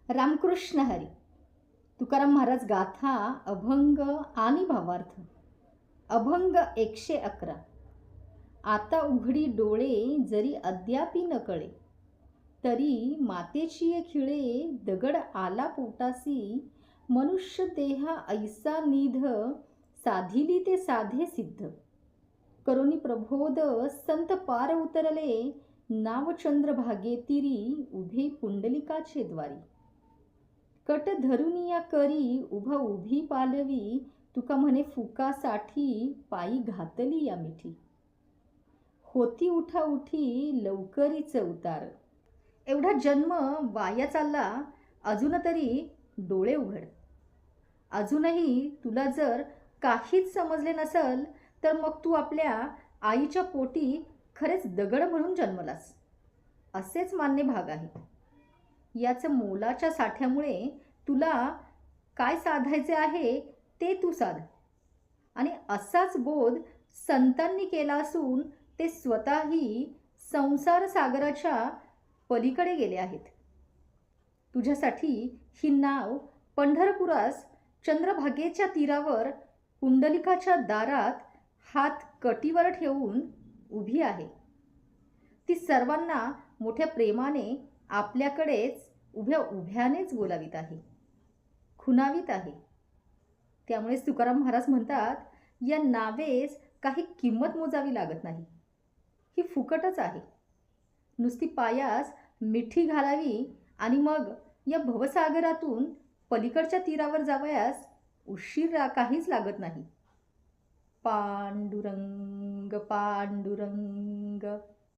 रामकृष्ण हरी. तुकाराम महाराज गाथा अभंग आणि भावार्थ. अभंग 111. आता उघडी डोळे जरी अद्यापी न कळे, तरी मातेची खिळे दगड आला पोटासी. मनुष्य देहा ऐसा निध, साधिली ते साधे सिद्ध. करोनी प्रबोध संत पार उतरले, नाव चंद्रभागे तिरी उभे पुंडलिकाचे द्वारी. कट धरुनिया करी उभा उभी पालवी, तुका म्हणे फुकासाठी पायी घातली या मिठी. होती उठा उठी लवकरीच उतार, एवढा जन्म वाया चालला, अजून तरी डोळे उघड. अजूनही तुला जर काहीच समजले नसल, तर मग तू आपल्या आईच्या पोटी खरेच दगड म्हणून जन्मलास असेच मानणे भाग आहे. याच मोलाच्या साठ्यामुळे तुला काय साधायचे आहे ते तू साध. आणि असाच बोध संतांनी केला असून ते स्वतःही संसार सागराच्या पलीकडे गेले आहेत. तुझ्यासाठी ही नाव पंढरपुरास चंद्रभागेच्या तीरावर पुंडलिकाच्या दारात हात कटीवर ठेवून उभी आहे. ती सर्वांना मोठ्या प्रेमाने आपल्याकडेच उभ्यानेच बोलावीत आहे, खुणावीत आहे. त्यामुळेच तुकाराम महाराज म्हणतात, या नावेस काही किंमत मोजावी लागत नाही. ही फुकटच आहे. नुसती पायास मिठी घालावी आणि मग या भवसागरातून पलीकडच्या तीरावर जावयास उशीर काहीच लागत नाही. पांडुरंग पांडुरंग.